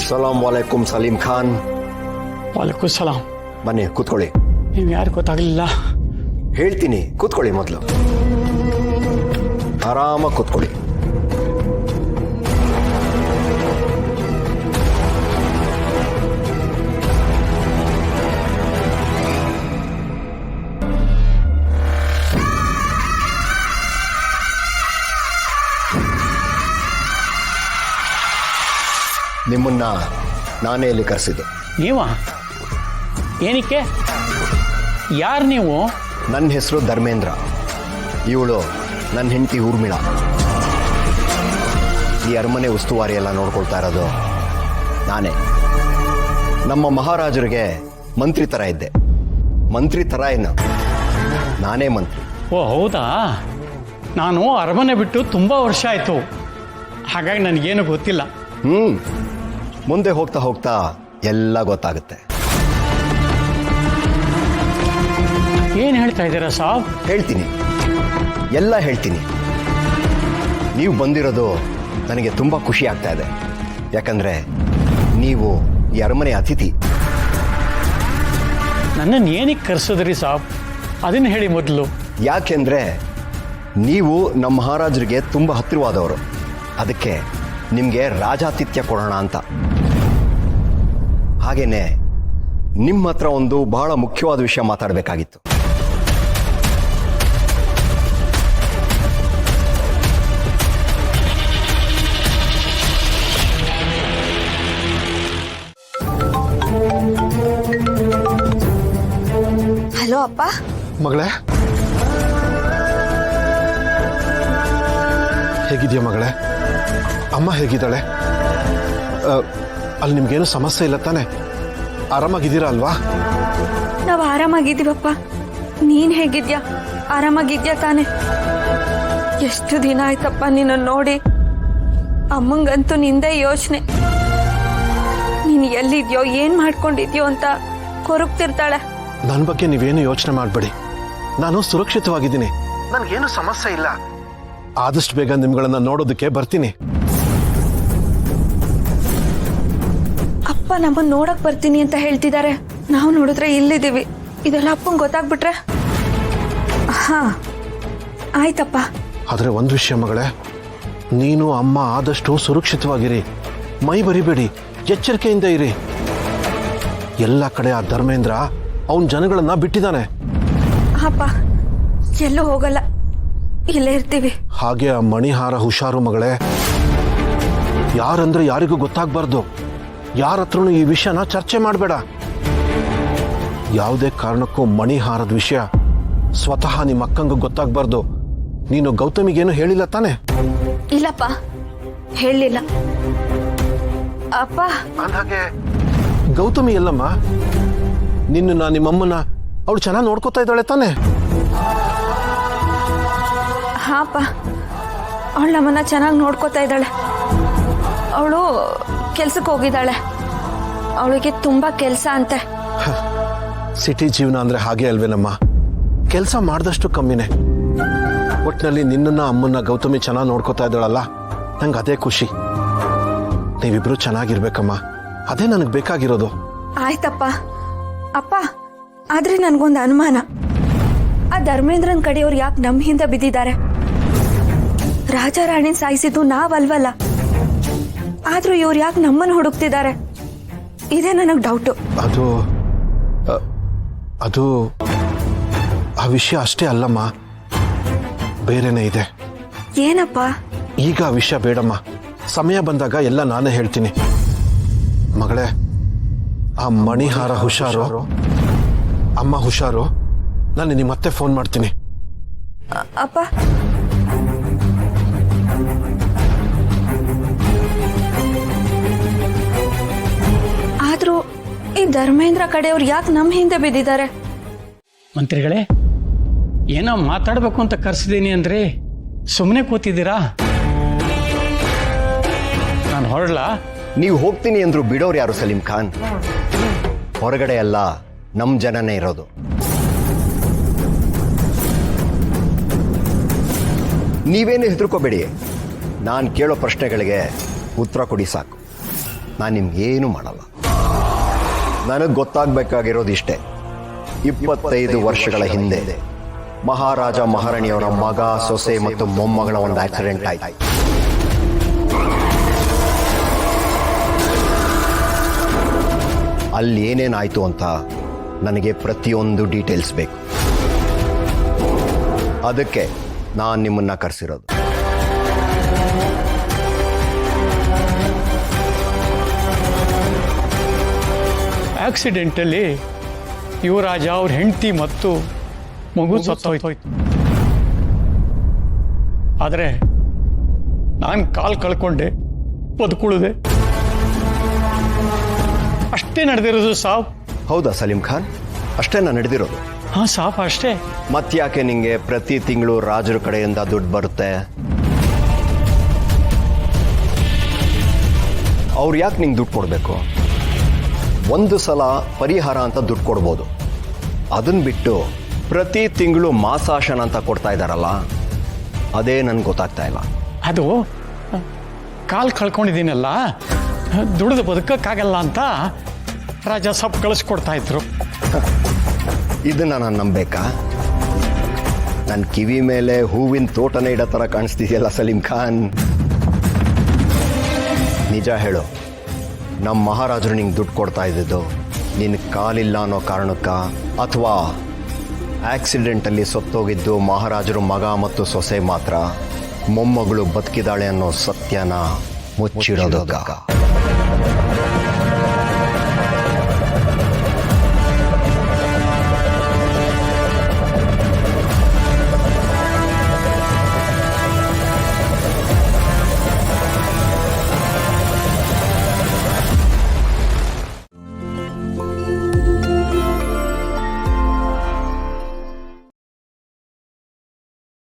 ಸಲಾಂ ವಾಲೇಕುಂ ಸಲೀಂ ಖಾನ್. ವಾಲೇಕುಂ ಸಲಾಂ. ಬನ್ನಿ ಕೂತ್ಕೊಳ್ಳಿ. ನೀವು ಯಾರು ಗೊತ್ತಾಗಲಿಲ್ಲ. ಹೇಳ್ತೀನಿ, ಕೂತ್ಕೊಳ್ಳಿ. ಮೊದಲು ಆರಾಮಾಗಿ ಕೂತ್ಕೊಳ್ಳಿ. ನಿಮ್ಮನ್ನ ನಾನೇ ಇಲ್ಲಿ ಕರೆಸಿದ್ದು. ನೀವಾ? ಏನಕ್ಕೆ? ಯಾರು ನೀವು? ನನ್ನ ಹೆಸರು ಧರ್ಮೇಂದ್ರ. ಇವಳು ನನ್ನ ಹೆಂಡತಿ ಊರ್ಮಿಳಾ. ಈ ಅರಮನೆ ಉಸ್ತುವಾರಿ ಎಲ್ಲ ನೋಡ್ಕೊಳ್ತಾ ಇರೋದು ನಾನೇ. ನಮ್ಮ ಮಹಾರಾಜರಿಗೆ ಮಂತ್ರಿ ಥರ ಇದ್ದೆ. ಮಂತ್ರಿ ಥರ ಏನು, ನಾನೇ ಮಂತ್ರಿ. ಓ ಹೌದಾ? ನಾನು ಅರಮನೆ ಬಿಟ್ಟು ತುಂಬ ವರ್ಷ ಆಯಿತು, ಹಾಗಾಗಿ ನನಗೇನು ಗೊತ್ತಿಲ್ಲ. ಮುಂದೆ ಹೋಗ್ತಾ ಹೋಗ್ತಾ ಎಲ್ಲ ಗೊತ್ತಾಗುತ್ತೆ. ಏನು ಹೇಳ್ತಾ ಇದ್ದೀರಾ ಸಾಬ್? ಹೇಳ್ತೀನಿ, ಎಲ್ಲ ಹೇಳ್ತೀನಿ. ನೀವು ಬಂದಿರೋದು ನನಗೆ ತುಂಬ ಖುಷಿ ಆಗ್ತಾ ಇದೆ. ಯಾಕಂದರೆ ನೀವು ಈ ಅರಮನೆ ಅತಿಥಿ. ನನ್ನನ್ನು ಏನಕ್ಕೆ ಕರೆಸಿದ್ರಿ ಸಾಬ್? ಅದನ್ನು ಹೇಳಿ ಮೊದಲು. ಯಾಕೆಂದರೆ ನೀವು ನಮ್ಮ ಮಹಾರಾಜರಿಗೆ ತುಂಬ ಹತ್ತಿರವಾದವರು. ಅದಕ್ಕೆ ನಿಮಗೆ ರಾಜಾತಿಥ್ಯ ಕೊಡೋಣ ಅಂತ. ಹಾಗೇನೆ ನಿಮ್ಮ ಹತ್ರ ಒಂದು ಬಹಳ ಮುಖ್ಯವಾದ ವಿಷಯ ಮಾತಾಡಬೇಕಾಗಿತ್ತು. ಹಲೋ ಅಪ್ಪ. ಮಗಳೇ, ಹೇಗಿದೆಯಾ ಮಗಳೇ? ಅಮ್ಮ ಹೇಗಿದ್ದಾಳೆ? ಅಲ್ಲಿ ನಿಮ್ಗೇನು ಸಮಸ್ಯೆ ಇಲ್ಲ ತಾನೆ? ಆರಾಮಾಗಿದ್ದೀರಾ ಅಲ್ವಾ? ನಾವು ಆರಾಮಾಗಿದ್ದೀವಪ್ಪ. ನೀನ್ ಹೇಗಿದ್ಯಾ? ಆರಾಮಾಗಿದ್ಯಾ ತಾನೆ? ಎಷ್ಟು ದಿನ ಆಯ್ತಪ್ಪ ನಿನ್ನ ನೋಡಿ. ಅಮ್ಮಂಗಂತೂ ನಿಂದೇ ಯೋಚನೆ. ನೀನು ಎಲ್ಲಿದ್ಯೋ, ಏನ್ ಮಾಡ್ಕೊಂಡಿದ್ಯೋ ಅಂತ ಕೊರಗ್ತಿರ್ತಾಳೆ. ನನ್ನ ಬಗ್ಗೆ ನೀವೇನು ಯೋಚನೆ ಮಾಡಬೇಡಿ. ನಾನು ಸುರಕ್ಷಿತವಾಗಿದ್ದೀನಿ, ನನಗೇನು ಸಮಸ್ಯೆ ಇಲ್ಲ. ಆದಷ್ಟು ಬೇಗ ನಿಮ್ಗಳನ್ನ ನೋಡೋದಕ್ಕೆ ಬರ್ತೀನಿ. ಅಪ್ಪ ನಮ್ಮನ್ನ ನೋಡಕ್ ಬರ್ತೀನಿ ಅಂತ ಹೇಳ್ತಿದ್ದಾರೆ. ನಾವು ನೋಡಿದ್ರೆ ಇಲ್ಲಿದ್ದೀವಿ. ಇದೆಲ್ಲ ಅಪ್ಪಂಗೆ ಗೊತ್ತಾಗ್ಬಿಟ್ರೆ? ಹಾ ಆಯ್ತಪ್ಪ. ಆದ್ರೆ ಒಂದು ವಿಷಯ ಮಗಳೇ, ನೀನು ಅಮ್ಮ ಆದಷ್ಟು ಸುರಕ್ಷಿತವಾಗಿರಿ. ಮೈ ಬರಿಬೇಡಿ, ಎಚ್ಚರಿಕೆಯಿಂದ ಇರಿ. ಎಲ್ಲ ಕಡೆ ಆ ಧರ್ಮೇಂದ್ರ ಅವನ ಜನಗಳನ್ನ ಬಿಟ್ಟಿದ್ದಾನೆ. ಅಪ್ಪ ಎಲ್ಲೂ ಹೋಗಲ್ಲ, ಇಲ್ಲೇ ಇರ್ತೀವಿ. ಹಾಗೆ ಆ ಮಣಿಹಾರ ಹುಷಾರು ಮಗಳೇ. ಯಾರಂದ್ರೆ ಯಾರಿಗೂ ಗೊತ್ತಾಗ್ಬಾರ್ದು. ಯಾರ ಹತ್ರನೂ ಈ ವಿಷಯನ ಚರ್ಚೆ ಮಾಡಬೇಡ. ಯಾವುದೇ ಕಾರಣಕ್ಕೂ ಮಣಿಹಾರದ ವಿಷಯ ಸ್ವತಃ ನಿಮ್ಮ ಅಕ್ಕಂಗೂ ಗೊತ್ತಾಗ್ಬಾರ್ದು. ನೀನು ಗೌತಮಿಗೇನು ಹೇಳಿಲ್ಲ ತಾನೆ? ಇಲ್ಲಪ್ಪ, ಹೇಳಿಲ್ಲ. ಅಪ್ಪ ಅಂದಾಗೆ ಗೌತಮಿ ಎಲ್ಲಮ್ಮ? ನಿನ್ನ ನಿಮ್ಮಮ್ಮನ ಅವಳು ಚೆನ್ನಾಗಿ ನೋಡ್ಕೋತಾ ಇದ್ದಾಳೆ ತಾನೆ? ಹಾಪ, ಅವಳು ನಮ್ಮನ್ನ ಚೆನ್ನಾಗಿ ನೋಡ್ಕೋತಾ ಇದ್ದಾಳೆ. ಅವಳು ಕೆಲ್ಸಕ್ಕೆ ಹೋಗಿದ್ದಾಳೆ. ಅವಳಿಗೆ ತುಂಬಾ ಕೆಲಸ ಅಂತೆ. ಸಿಟಿ ಜೀವನ ಅಂದ್ರೆ ಹಾಗೆ ಅಲ್ವೇನಮ್ಮ? ಕೆಲಸ ಮಾಡಿದಷ್ಟು ಕಮ್ಮಿನೇ. ಒಟ್ಟಿನಲ್ಲಿ ನಿನ್ನನ್ನ ಅಮ್ಮನ್ನ ಗೌತಮಿ ಚೆನ್ನಾಗಿ ನೋಡ್ಕೋತಾ ಇದ್ದಾಳಲ್ಲ, ನಂಗೆ ಅದೇ ಖುಷಿ. ನೀವಿಬ್ರು ಚೆನ್ನಾಗಿರ್ಬೇಕಮ್ಮ, ಅದೇ ನನಗೆ ಬೇಕಾಗಿರೋದು. ಆಯ್ತಪ್ಪ. ಅಪ್ಪ, ಆದ್ರೆ ನನ್ಗೊಂದು ಅನುಮಾನ. ಆ ಧರ್ಮೇಂದ್ರನ್ ಕಡೆಯವ್ರು ಯಾಕೆ ನಮ್ಮ ಹಿಂದೆ ಬಿದ್ದಿದ್ದಾರೆ? ರಾಜ ರಾಣಿ ಸಾಯಿಸಿದ್ದು ನಾವಲ್ವಲ್ಲ, ಆದ್ರೂ ಇವ್ರು ಯಾಕೆ ನಮ್ಮನ್ನು ಹುಡುಕ್ತಿದ್ದಾರೆ? ಇದೇ ನನಗೆ ಡೌಟು. ಅದು ಆ ವಿಷಯ ಅಷ್ಟೇ ಅಲ್ಲಮ್ಮ, ಬೇರೆನೇ ಇದೆ. ಏನಪ್ಪ? ಈಗ ಆ ವಿಷಯ ಬೇಡಮ್ಮ, ಸಮಯ ಬಂದಾಗ ಎಲ್ಲ ನಾನೇ ಹೇಳ್ತೀನಿ. ಮಗಳೇ, ಆ ಮಣಿಹಾರ ಹುಷಾರು, ಅಮ್ಮ ಹುಷಾರು. ನಾನು ನಿಮ್ಮ ಮತ್ತೆ ಫೋನ್ ಮಾಡ್ತೀನಿ. ಅಪ್ಪ, ಆದ್ರೂ ಈ ಧರ್ಮೇಂದ್ರ ಕಡೆಯವ್ರು ಯಾಕೆ ನಮ್ಮ ಹಿಂದೆ ಬಿದ್ದಿದ್ದಾರೆ? ಮಂತ್ರಿಗಳೇ, ಏನೋ ಮಾತಾಡಬೇಕು ಅಂತ ಕರೆಸಿದ್ದೀನಿ ಅಂದ್ರೆ ಸುಮ್ಮನೆ ಕೂತಿದ್ದೀರಾ? ನಾನು ಹೊರಡ್ಲಾ? ನೀವು ಹೋಗ್ತೀನಿ ಅಂದ್ರು ಬಿಡೋರು ಯಾರು ಸಲೀಂ ಖಾನ್? ಹೊರಗಡೆ ಎಲ್ಲ ನಮ್ಮ ಜನನೇ ಇರೋದು. ನೀವೇನು ಹೆದರ್ಕೋಬೇಡಿ. ನಾನು ಕೇಳೋ ಪ್ರಶ್ನೆಗಳಿಗೆ ಉತ್ತರ ಕೊಡಿ ಸಾಕು. ನಾನು ನಿಮ್ಗೇನು ಮಾಡಲ್ಲ. ನನಗೆ ಗೊತ್ತಾಗಬೇಕಾಗಿರೋದು ಇಷ್ಟೇ, 25 ವರ್ಷಗಳ ಹಿಂದೆ ಮಹಾರಾಜ ಮಹಾರಾಣಿಯವರ ಮಗ, ಸೊಸೆ ಮತ್ತು ಮೊಮ್ಮಗಳ ಒಂದು ಆಕ್ಸಿಡೆಂಟ್ ಆಯ್ತು. ಅಲ್ಲಿ ಏನೇನಾಯ್ತು ಅಂತ ನನಗೆ ಪ್ರತಿಯೊಂದು ಡೀಟೇಲ್ಸ್ ಬೇಕು. ಅದಕ್ಕೆ ನಾನು ನಿಮ್ಮನ್ನ ಕರೆಸಿರೋದು. ಆಕ್ಸಿಡೆಂಟಲ್ಲಿ ಯುವರಾಜ ಅವ್ರ ಹೆಂಡತಿ ಮತ್ತು ಮಗು ಸತ್ತೋಯ್ತು. ಆದರೆ ನಾನು ಕಾಲು ಕಳ್ಕೊಂಡೆ, ಬದುಕುಳಿದೆ. ಅಷ್ಟೇ ನಡೆದಿರೋದು ಸಾವು. ಹೌದಾ ಸಲೀಂ ಖಾನ್? ಅಷ್ಟೇನಾ ನಡೆದಿರೋದು? ಹಾಂ ಸಾಪ್, ಅಷ್ಟೇ. ಮತ್ತ್ಯಾಕೆ ನಿಂಗೆ ಪ್ರತಿ ತಿಂಗಳು ರಾಜರ ಕಡೆಯಿಂದ ದುಡ್ಡು ಬರುತ್ತೆ? ಅವ್ರು ಯಾಕೆ ನಿಂಗೆ ದುಡ್ಡು ಕೊಡಬೇಕು? ಒಂದು ಸಲ ಪರಿಹಾರ ಅಂತ ದುಡ್ಡು ಕೊಡ್ಬೋದು. ಅದನ್ನು ಬಿಟ್ಟು ಪ್ರತಿ ತಿಂಗಳು ಮಾಸಾಶನ ಅಂತ ಕೊಡ್ತಾ ಇದ್ದಾರಲ್ಲ, ಅದೇ ನನ್ಗೆ ಗೊತ್ತಾಗ್ತಾ ಇಲ್ಲ. ಅದು ಕಾಲು ಕಳ್ಕೊಂಡಿದ್ದೀನಲ್ಲ, ದುಡಿದು ಬದುಕಕ್ಕಾಗಲ್ಲ ಅಂತ ರಾಜ ಸಪ್ ಕಳಿಸ್ಕೊಡ್ತಾ ಇದ್ರು. ಇದನ್ನ ನಾನು ನಂಬೇಕಾ? ನನ್ನ ಕಿವಿ ಮೇಲೆ ಹೂವಿನ ತೋಟನೇ ಇಡೋ ಥರ ಕಾಣಿಸ್ತಿದೆಯಲ್ಲ ಸಲೀಂ ಖಾನ್. ನಿಜ ಹೇಳು, ನಮ್ಮ ಮಹಾರಾಜರು ನಿಂಗೆ ದುಡ್ಡು ಕೊಡ್ತಾ ಇದ್ದಿದ್ದು ನಿನ್ನ ಕಾಲಿಲ್ಲ ಅನ್ನೋ ಕಾರಣಕ್ಕ, ಅಥವಾ ಆಕ್ಸಿಡೆಂಟಲ್ಲಿ ಸತ್ತೋಗಿದ್ದು ಮಹಾರಾಜರು ಮಗ ಮತ್ತು ಸೊಸೆ ಮಾತ್ರ, ಮೊಮ್ಮಗಳು ಬದುಕಿದಾಳೆ ಅನ್ನೋ ಸತ್ಯನ ಮುಚ್ಚಿಡೋದಕ್ಕ?